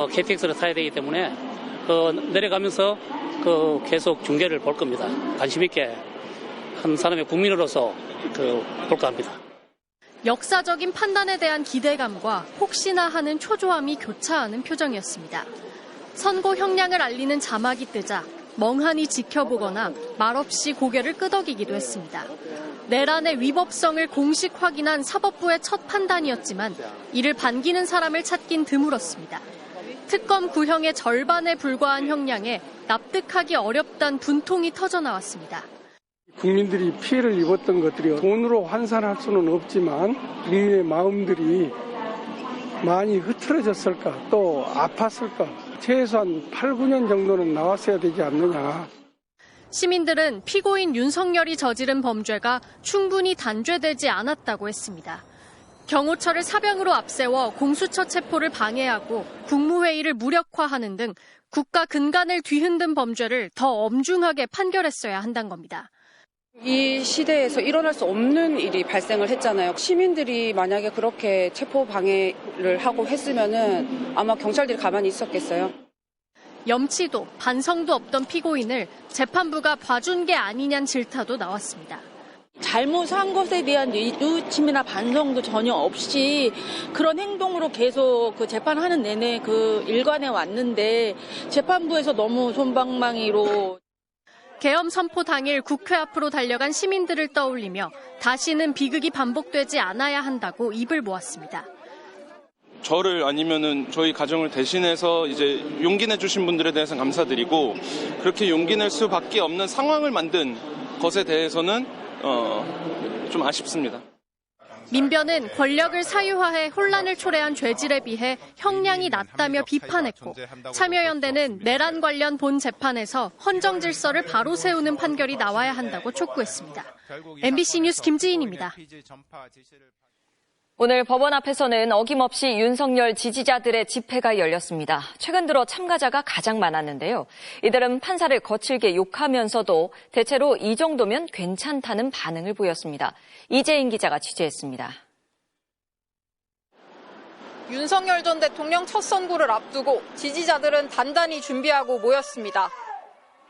KTX를 타야 되기 때문에 내려가면서 계속 중계를 볼 겁니다. 관심 있게 한 사람의 국민으로서 볼까 합니다. 역사적인 판단에 대한 기대감과 혹시나 하는 초조함이 교차하는 표정이었습니다. 선고 형량을 알리는 자막이 뜨자 멍하니 지켜보거나 말없이 고개를 끄덕이기도 했습니다. 내란의 위법성을 공식 확인한 사법부의 첫 판단이었지만 이를 반기는 사람을 찾긴 드물었습니다. 특검 구형의 절반에 불과한 형량에 납득하기 어렵다는 분통이 터져나왔습니다. 국민들이 피해를 입었던 것들이 돈으로 환산할 수는 없지만 국민의 마음들이 많이 흐트러졌을까 또 아팠을까 최소한 8, 9년 정도는 나왔어야 되지 않느냐. 시민들은 피고인 윤석열이 저지른 범죄가 충분히 단죄되지 않았다고 했습니다. 경호처를 사병으로 앞세워 공수처 체포를 방해하고 국무회의를 무력화하는 등 국가 근간을 뒤흔든 범죄를 더 엄중하게 판결했어야 한다는 겁니다. 이 시대에서 일어날 수 없는 일이 발생을 했잖아요. 시민들이 만약에 그렇게 체포 방해를 하고 했으면은 아마 경찰들이 가만히 있었겠어요. 염치도 반성도 없던 피고인을 재판부가 봐준 게 아니냐는 질타도 나왔습니다. 잘못한 것에 대한 뉘우침이나 반성도 전혀 없이 그런 행동으로 계속 재판하는 내내 일관해 왔는데 재판부에서 너무 솜방망이로. 계엄 선포 당일 국회 앞으로 달려간 시민들을 떠올리며 다시는 비극이 반복되지 않아야 한다고 입을 모았습니다. 저를 아니면은 저희 가정을 대신해서 이제 용기 내주신 분들에 대해서 감사드리고 그렇게 용기 낼 수밖에 없는 상황을 만든 것에 대해서는 좀 아쉽습니다. 민변은 권력을 사유화해 혼란을 초래한 죄질에 비해 형량이 낮다며 비판했고 참여연대는 내란 관련 본 재판에서 헌정 질서를 바로 세우는 판결이 나와야 한다고 촉구했습니다. MBC 뉴스 김지인입니다. 오늘 법원 앞에서는 어김없이 윤석열 지지자들의 집회가 열렸습니다. 최근 들어 참가자가 가장 많았는데요. 이들은 판사를 거칠게 욕하면서도 대체로 이 정도면 괜찮다는 반응을 보였습니다. 이재인 기자가 취재했습니다. 윤석열 전 대통령 첫 선고를 앞두고 지지자들은 단단히 준비하고 모였습니다.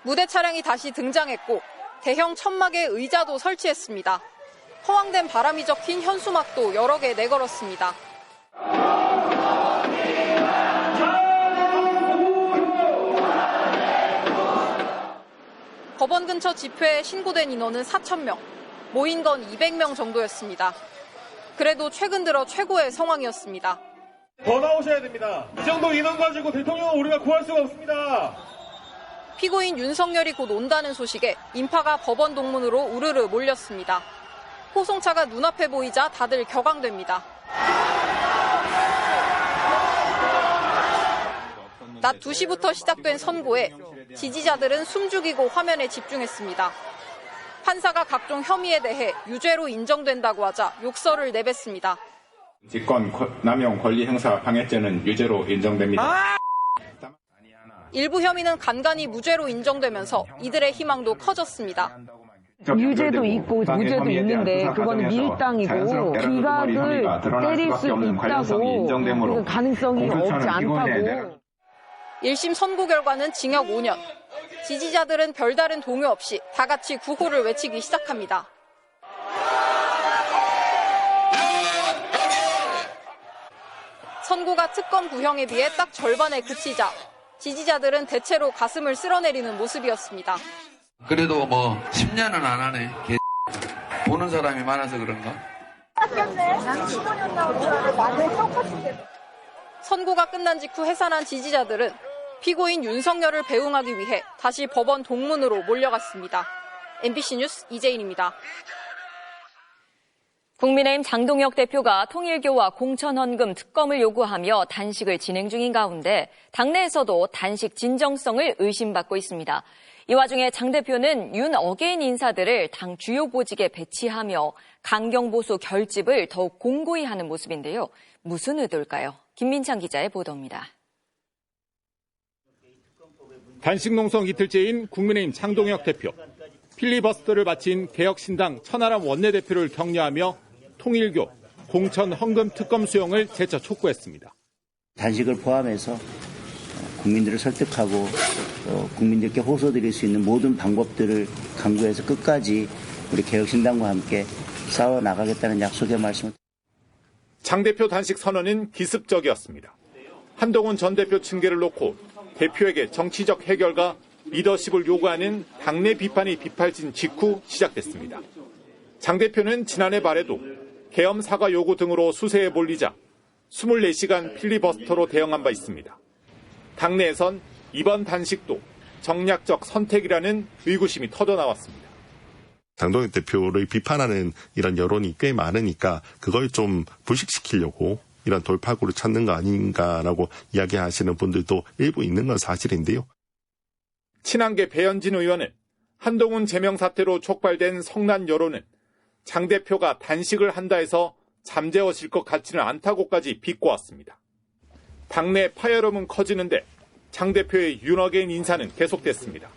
무대 차량이 다시 등장했고 대형 천막에 의자도 설치했습니다. 허황된 바람이 적힌 현수막도 여러 개 내걸었습니다. 법원 근처 집회에 신고된 인원은 4,000명, 모인 건 200명 정도였습니다. 그래도 최근 들어 최고의 상황이었습니다. 더 나오셔야 됩니다. 이 정도 인원 가지고 대통령은 우리가 구할 수가 없습니다. 피고인 윤석열이 곧 온다는 소식에 인파가 법원 동문으로 우르르 몰렸습니다. 호송차가 눈앞에 보이자 다들 격앙됩니다. 낮 2시부터 시작된 선고에 지지자들은 숨죽이고 화면에 집중했습니다. 판사가 각종 혐의에 대해 유죄로 인정된다고 하자 욕설을 내뱉습니다. 직권 남용 권리 행사 방해죄는 유죄로 인정됩니다. 일부 혐의는 간간히 무죄로 인정되면서 이들의 희망도 커졌습니다. 유죄도 있고 무죄도 있는데 그거는 밀당이고 기각을 때릴 수 있다고 가능성이 없지 않다고. 1심 선고 결과는 징역 5년. 지지자들은 별다른 동요 없이 다 같이 구호를 외치기 시작합니다. 선고가 특검 구형에 비해 딱 절반에 그치자 지지자들은 대체로 가슴을 쓸어내리는 모습이었습니다. 그래도 10년은 안 하네. 보는 사람이 많아서 그런가? 선고가 끝난 직후 해산한 지지자들은 피고인 윤석열을 배웅하기 위해 다시 법원 동문으로 몰려갔습니다. MBC 뉴스 이재인입니다. 국민의힘 장동혁 대표가 통일교와 공천헌금 특검을 요구하며 단식을 진행 중인 가운데 당내에서도 단식 진정성을 의심받고 있습니다. 이 와중에 장 대표는 윤 어게인 인사들을 당 주요 보직에 배치하며 강경보수 결집을 더욱 공고히 하는 모습인데요. 무슨 의도일까요? 김민창 기자의 보도입니다. 단식 농성 이틀째인 국민의힘 장동혁 대표. 필리버스터를 마친 개혁신당 천하람 원내대표를 격려하며 통일교, 공천 헌금 특검 수용을 재차 촉구했습니다. 단식을 포함해서 국민들을 설득하고 국민들께 호소드릴 수 있는 모든 방법들을 강구해서 끝까지 우리 개혁신당과 함께 싸워나가겠다는 약속의 말씀을. 장 대표 단식 선언은 기습적이었습니다. 한동훈 전 대표 징계를 놓고 대표에게 정치적 해결과 리더십을 요구하는 당내 비판이 빗발친 직후 시작됐습니다. 장 대표는 지난해 말에도 계엄 사과 요구 등으로 수세에 몰리자 24시간 필리버스터로 대응한 바 있습니다. 당내에선 이번 단식도 정략적 선택이라는 의구심이 터져나왔습니다. 장동혁 대표를 비판하는 이런 여론이 꽤 많으니까 그걸 좀 불식시키려고 이런 돌파구를 찾는 거 아닌가라고 이야기하시는 분들도 일부 있는 건 사실인데요. 친한계 배현진 의원은 한동훈 제명 사태로 촉발된 성난 여론은 장 대표가 단식을 한다 해서 잠재워질 것 같지는 않다고까지 비꼬았습니다. 당내 파열음은 커지는데 장 대표의 윤어게인 인사는 계속됐습니다.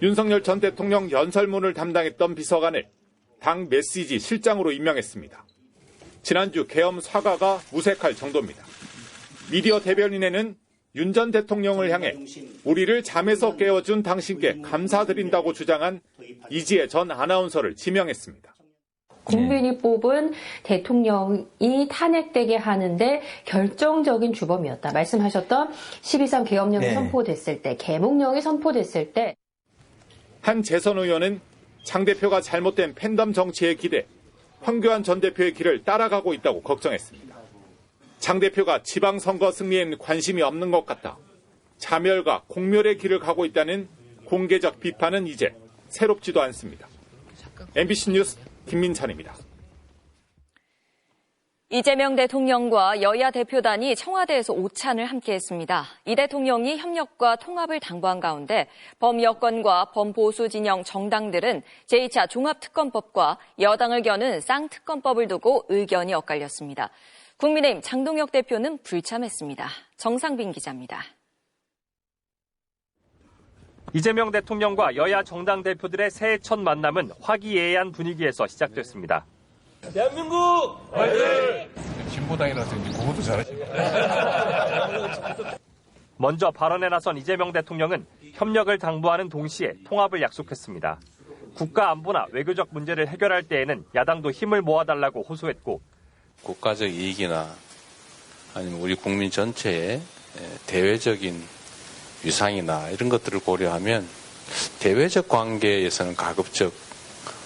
윤석열 전 대통령 연설문을 담당했던 비서관을 당 메시지 실장으로 임명했습니다. 지난주 계엄 사과가 무색할 정도입니다. 미디어 대변인에는 윤 전 대통령을 향해 우리를 잠에서 깨워준 당신께 감사드린다고 주장한 이지혜 전 아나운서를 지명했습니다. 국민이 뽑은 대통령이 탄핵되게 하는데 결정적인 주범이었다. 말씀하셨던 12.3 계엄령이 선포됐을 때, 계몽령이 선포됐을 때. 한 재선 의원은 장 대표가 잘못된 팬덤 정치에 기대 황교안 전 대표의 길을 따라가고 있다고 걱정했습니다. 장 대표가 지방선거 승리엔 관심이 없는 것 같다. 자멸과 공멸의 길을 가고 있다는 공개적 비판은 이제 새롭지도 않습니다. MBC 뉴스 김민찬입니다. 이재명 대통령과 여야 대표단이 청와대에서 오찬을 함께했습니다. 이 대통령이 협력과 통합을 당부한 가운데 범여권과 범보수 진영 정당들은 제2차 종합특검법과 여당을 겨눈 쌍특검법을 두고 의견이 엇갈렸습니다. 국민의힘 장동혁 대표는 불참했습니다. 정상빈 기자입니다. 이재명 대통령과 여야 정당 대표들의 새해 첫 만남은 화기애애한 분위기에서 시작됐습니다. 대한민국 화이팅! 진보당이라서 이제 그것도 잘하시네. 먼저 발언에 나선 이재명 대통령은 협력을 당부하는 동시에 통합을 약속했습니다. 국가 안보나 외교적 문제를 해결할 때에는 야당도 힘을 모아달라고 호소했고, 국가적 이익이나 아니면 우리 국민 전체의 대외적인 위상이나 이런 것들을 고려하면 대외적 관계에서는 가급적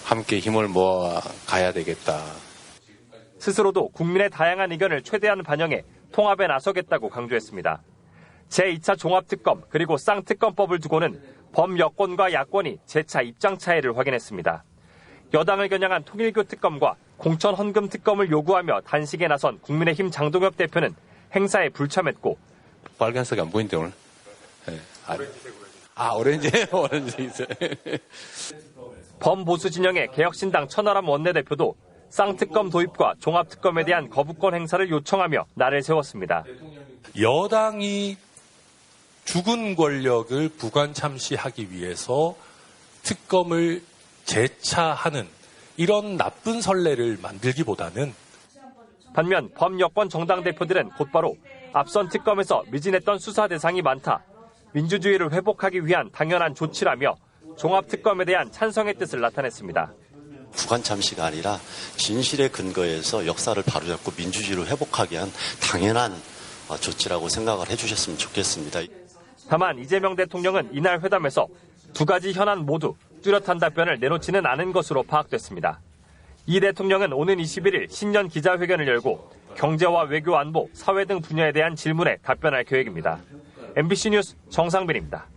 함께 힘을 모아 가야 되겠다. 스스로도 국민의 다양한 의견을 최대한 반영해 통합에 나서겠다고 강조했습니다. 제2차 종합특검 그리고 쌍특검법을 두고는 범여권과 야권이 재차 입장 차이를 확인했습니다. 여당을 겨냥한 통일교 특검과 공천 헌금 특검을 요구하며 단식에 나선 국민의힘 장동혁 대표는 행사에 불참했고, 빨간색이 안 보이는데 오늘. 오렌지 있어요. 범보수 진영의 개혁신당 천하람 원내대표도 쌍특검 도입과 종합특검에 대한 거부권 행사를 요청하며 날을 세웠습니다. 여당이 죽은 권력을 부관 참시하기 위해서 특검을 재차하는 이런 나쁜 선례를 만들기보다는, 반면 범여권 정당 대표들은 곧바로 앞선 특검에서 미진했던 수사 대상이 많다, 민주주의를 회복하기 위한 당연한 조치라며 종합특검에 대한 찬성의 뜻을 나타냈습니다. 부관 참시가 아니라 진실의 근거에서 역사를 바로잡고 민주주의를 회복하기 위한 당연한 조치라고 생각을 해주셨으면 좋겠습니다. 다만 이재명 대통령은 이날 회담에서 두 가지 현안 모두 뚜렷한 답변을 내놓지는 않은 것으로 파악됐습니다. 이 대통령은 오는 21일 신년 기자회견을 열고 경제와 외교 안보, 사회 등 분야에 대한 질문에 답변할 계획입니다. MBC 뉴스 정상빈입니다.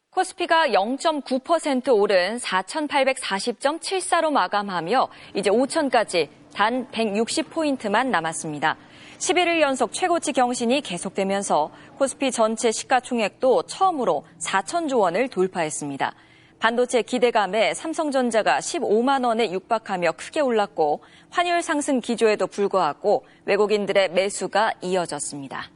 코스피가 0.9% 오른 4,840.74로 마감하며 이제 5천까지 단 160포인트만 남았습니다. 11일 연속 최고치 경신이 계속되면서 코스피 전체 시가총액도 처음으로 4천조 원을 돌파했습니다. 반도체 기대감에 삼성전자가 15만 원에 육박하며 크게 올랐고, 환율 상승 기조에도 불구하고 외국인들의 매수가 이어졌습니다.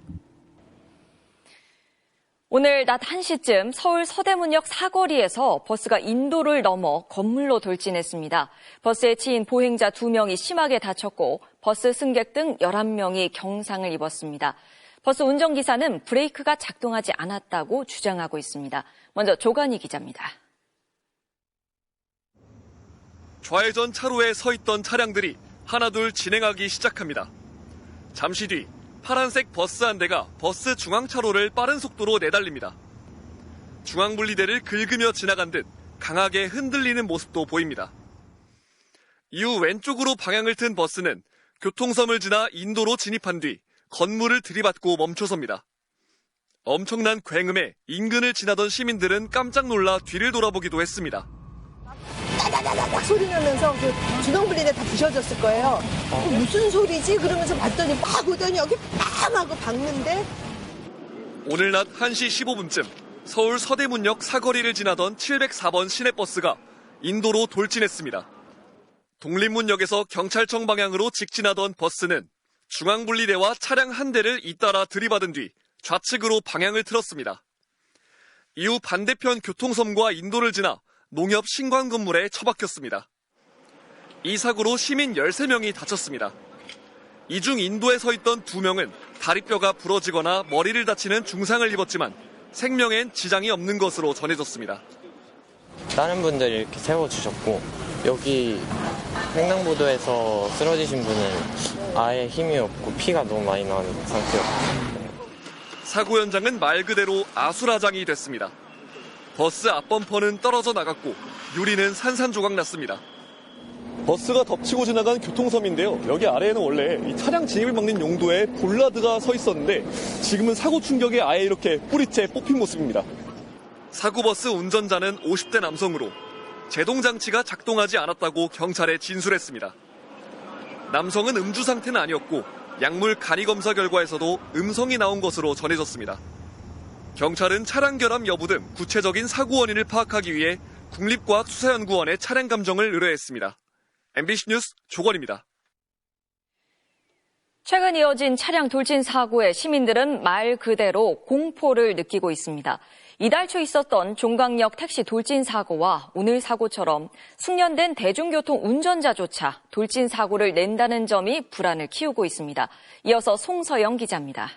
오늘 낮 1시쯤 서울 서대문역 사거리에서 버스가 인도를 넘어 건물로 돌진했습니다. 버스에 치인 보행자 2명이 심하게 다쳤고 버스 승객 등 11명이 경상을 입었습니다. 버스 운전기사는 브레이크가 작동하지 않았다고 주장하고 있습니다. 먼저 조간희 기자입니다. 좌회전 차로에 서 있던 차량들이 하나둘 진행하기 시작합니다. 잠시 뒤 파란색 버스 한 대가 버스 중앙차로를 빠른 속도로 내달립니다. 중앙분리대를 긁으며 지나간 듯 강하게 흔들리는 모습도 보입니다. 이후 왼쪽으로 방향을 튼 버스는 교통섬을 지나 인도로 진입한 뒤 건물을 들이받고 멈춰섭니다. 엄청난 굉음에 인근을 지나던 시민들은 깜짝 놀라 뒤를 돌아보기도 했습니다. 따다다닥 소리 나면서 그 중앙분리대 다 부셔졌을 거예요. 무슨 소리지? 그러면서 봤더니 막 오더니 여기 빵 하고 박는데. 오늘 낮 1시 15분쯤 서울 서대문역 사거리를 지나던 704번 시내버스가 인도로 돌진했습니다. 독립문역에서 경찰청 방향으로 직진하던 버스는 중앙분리대와 차량 한 대를 잇따라 들이받은 뒤 좌측으로 방향을 틀었습니다. 이후 반대편 교통섬과 인도를 지나 농협 신관 건물에 처박혔습니다. 이 사고로 시민 13명이 다쳤습니다. 이 중 인도에 서 있던 2명은 다리뼈가 부러지거나 머리를 다치는 중상을 입었지만 생명엔 지장이 없는 것으로 전해졌습니다. 다른 분들이 이렇게 세워주셨고 여기 횡단보도에서 쓰러지신 분은 아예 힘이 없고 피가 너무 많이 나는 상태였고 사고 현장은 말 그대로 아수라장이 됐습니다. 버스 앞범퍼는 떨어져 나갔고 유리는 산산조각 났습니다. 버스가 덮치고 지나간 교통섬인데요. 여기 아래에는 원래 이 차량 진입을 막는 용도의 볼라드가 서 있었는데 지금은 사고 충격에 아예 이렇게 뿌리째 뽑힌 모습입니다. 사고버스 운전자는 50대 남성으로 제동장치가 작동하지 않았다고 경찰에 진술했습니다. 남성은 음주 상태는 아니었고 약물 간이 검사 결과에서도 음성이 나온 것으로 전해졌습니다. 경찰은 차량 결함 여부 등 구체적인 사고 원인을 파악하기 위해 국립과학수사연구원에 차량 감정을 의뢰했습니다. MBC 뉴스 조건입니다. 최근 이어진 차량 돌진 사고에 시민들은 말 그대로 공포를 느끼고 있습니다. 이달 초 있었던 종강역 택시 돌진 사고와 오늘 사고처럼 숙련된 대중교통 운전자조차 돌진 사고를 낸다는 점이 불안을 키우고 있습니다. 이어서 송서영 기자입니다.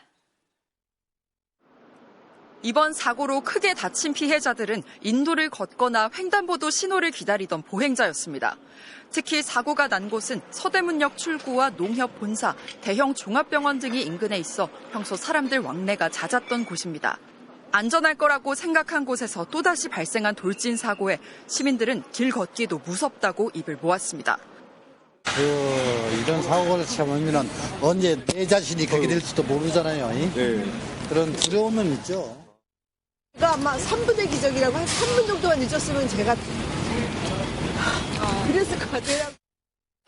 이번 사고로 크게 다친 피해자들은 인도를 걷거나 횡단보도 신호를 기다리던 보행자였습니다. 특히 사고가 난 곳은 서대문역 출구와 농협 본사, 대형 종합병원 등이 인근에 있어 평소 사람들 왕래가 잦았던 곳입니다. 안전할 거라고 생각한 곳에서 또다시 발생한 돌진 사고에 시민들은 길 걷기도 무섭다고 입을 모았습니다. 이런 사고를 참으면 언제 내 자신이 그렇게 될지도 모르잖아요. 네. 그런 두려움은 있죠. 제가 아마 3분의 기적이라고 한 3분 정도만 늦었으면 제가 그랬을 것 같아요.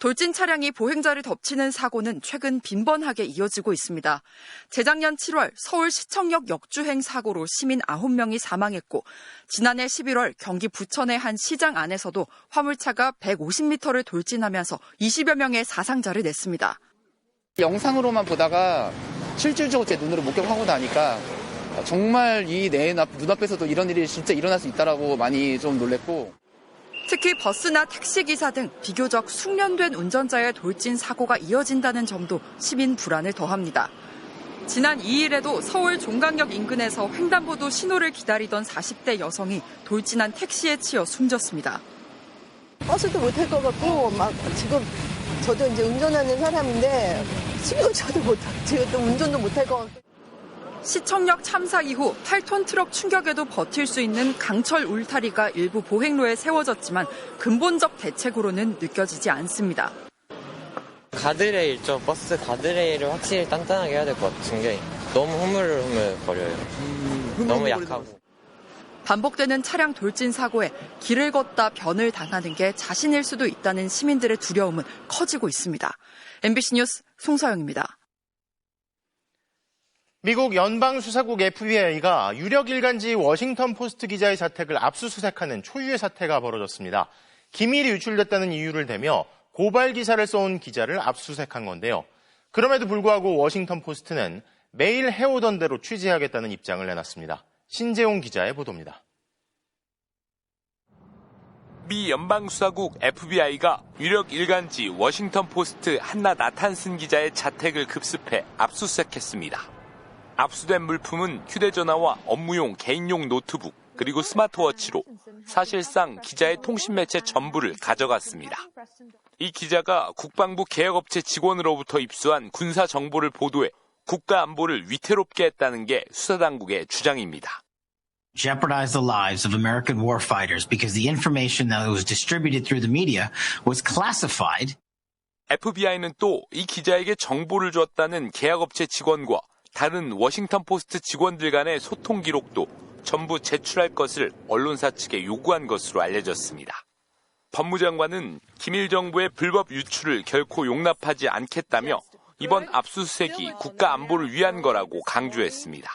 돌진 차량이 보행자를 덮치는 사고는 최근 빈번하게 이어지고 있습니다. 재작년 7월 서울시청역 역주행 사고로 시민 9명이 사망했고 지난해 11월 경기 부천의 한 시장 안에서도 화물차가 150m를 돌진하면서 20여 명의 사상자를 냈습니다. 영상으로만 보다가 실질적으로 제 눈으로 목격하고 나니까 정말 이 내 눈앞에서도 이런 일이 진짜 일어날 수 있다라고 많이 좀 놀랬고 특히 버스나 택시기사 등 비교적 숙련된 운전자의 돌진 사고가 이어진다는 점도 시민 불안을 더합니다. 지난 2일에도 서울 종강역 인근에서 횡단보도 신호를 기다리던 40대 여성이 돌진한 택시에 치여 숨졌습니다. 버스도 못 탈 것 같고 막 지금 저도 이제 운전하는 사람인데 지금 저도 지금 또 운전도 못 할 것 같고. 시청역 참사 이후 8톤 트럭 충격에도 버틸 수 있는 강철 울타리가 일부 보행로에 세워졌지만 근본적 대책으로는 느껴지지 않습니다. 가드레일, 저 버스 가드레일을 확실히 단단하게 해야 될 것 같은 게 너무 흐물흐물거려요. 너무 약하고. 반복되는 차량 돌진 사고에 길을 걷다 변을 당하는 게 자신일 수도 있다는 시민들의 두려움은 커지고 있습니다. MBC 뉴스 송서영입니다. 미국 연방수사국 FBI가 유력 일간지 워싱턴 포스트 기자의 자택을 압수수색하는 초유의 사태가 벌어졌습니다. 기밀이 유출됐다는 이유를 대며 고발 기사를 써온 기자를 압수수색한 건데요. 그럼에도 불구하고 워싱턴 포스트는 매일 해오던 대로 취재하겠다는 입장을 내놨습니다. 신재용 기자의 보도입니다. 미 연방수사국 FBI가 유력 일간지 워싱턴 포스트 한나 나탄슨 기자의 자택을 급습해 압수수색했습니다. 압수된 물품은 휴대전화와 업무용 개인용 노트북 그리고 스마트워치로 사실상 기자의 통신 매체 전부를 가져갔습니다. 이 기자가 국방부 계약업체 직원으로부터 입수한 군사 정보를 보도해 국가 안보를 위태롭게 했다는 게 수사당국의 주장입니다. Jeopardize the lives of American warfighters because the information that was distributed through the media was classified. FBI는 또 이 기자에게 정보를 줬다는 계약업체 직원과 다른 워싱턴 포스트 직원들 간의 소통 기록도 전부 제출할 것을 언론사 측에 요구한 것으로 알려졌습니다. 법무장관은 기밀 정보의 불법 유출을 결코 용납하지 않겠다며 이번 압수수색이 국가 안보를 위한 거라고 강조했습니다.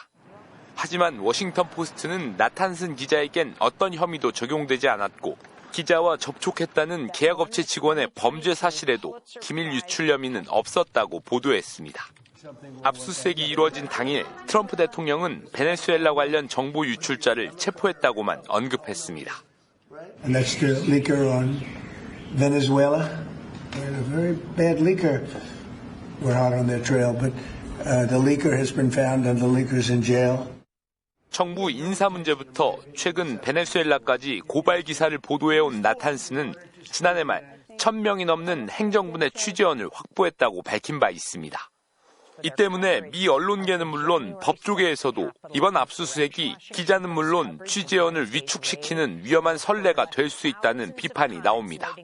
하지만 워싱턴 포스트는 나탄슨 기자에겐 어떤 혐의도 적용되지 않았고 기자와 접촉했다는 계약업체 직원의 범죄 사실에도 기밀 유출 혐의는 없었다고 보도했습니다. 압수수색이 이루어진 당일 트럼프 대통령은 베네수엘라 관련 정보 유출자를 체포했다고만 언급했습니다. And that's the leaker on Venezuela. And a very bad leaker. We're hot on their trail, but the leaker has been found and the leaker's in jail. 정부 인사 문제부터 최근 베네수엘라까지 고발 기사를 보도해온 나탄스는 지난해 말 1,000명이 넘는 행정부 내 취재원을 확보했다고 밝힌 바 있습니다. 이 때문에 미 언론계는 물론 법조계에서도 이번 압수수색이 기자는 물론 취재원을 위축시키는 위험한 선례가 될 수 있다는 비판이 나옵니다.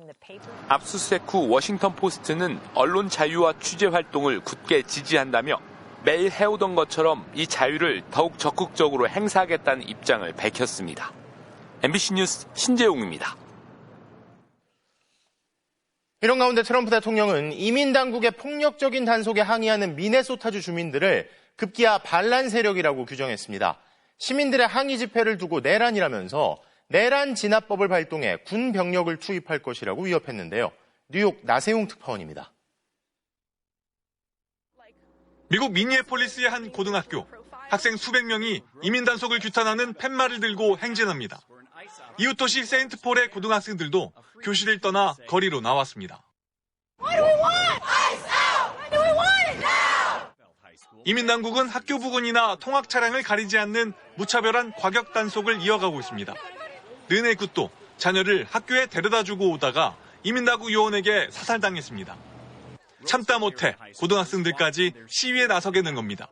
압수수색 후 워싱턴 포스트는 언론 자유와 취재 활동을 굳게 지지한다며 매일 해오던 것처럼 이 자유를 더욱 적극적으로 행사하겠다는 입장을 밝혔습니다. MBC 뉴스 신재용입니다. 이런 가운데 트럼프 대통령은 이민 당국의 폭력적인 단속에 항의하는 미네소타주 주민들을 급기야 반란 세력이라고 규정했습니다. 시민들의 항의 집회를 두고 내란이라면서 내란 진압법을 발동해 군 병력을 투입할 것이라고 위협했는데요. 뉴욕 나세용 특파원입니다. 미국 미니애폴리스의 한 고등학교. 학생 수백 명이 이민 단속을 규탄하는 팻말을 들고 행진합니다. 이웃 도시 세인트폴의 고등학생들도 교실을 떠나 거리로 나왔습니다. 이민 당국은 학교 부근이나 통학 차량을 가리지 않는 무차별한 과격 단속을 이어가고 있습니다. 르네 굿도 자녀를 학교에 데려다주고 오다가 이민 당국 요원에게 사살당했습니다. 참다 못해 고등학생들까지 시위에 나서게 된 겁니다.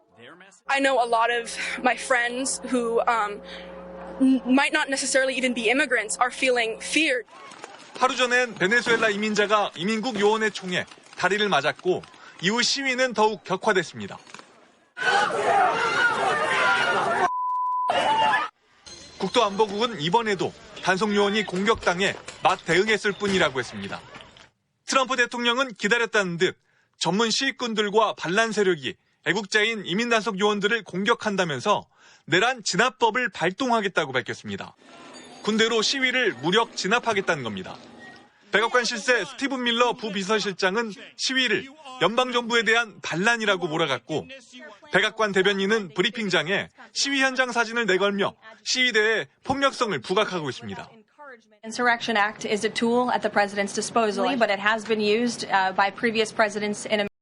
I know a lot of my friends who might not necessarily even be immigrants are feeling feared. 하루 전엔 베네수엘라 이민자가 이민국 요원의 총에 다리를 맞았고 이후 시위는 더욱 격화됐습니다. 국토안보국은 이번에도 단속 요원이 공격당해 맞대응했을 뿐이라고 했습니다. 트럼프 대통령은 기다렸다는 듯 전문 시위꾼들과 반란 세력이 애국자인 이민 단속 요원들을 공격한다면서 내란 진압법을 발동하겠다고 밝혔습니다. 군대로 시위를 무력 진압하겠다는 겁니다. 백악관 실세 스티븐 밀러 부비서실장은 시위를 연방정부에 대한 반란이라고 몰아갔고 백악관 대변인은 브리핑장에 시위 현장 사진을 내걸며 시위대에 폭력성을 부각하고 있습니다. Insurrection Act is a tool at the president's disposal, but it has been used by previous presidents in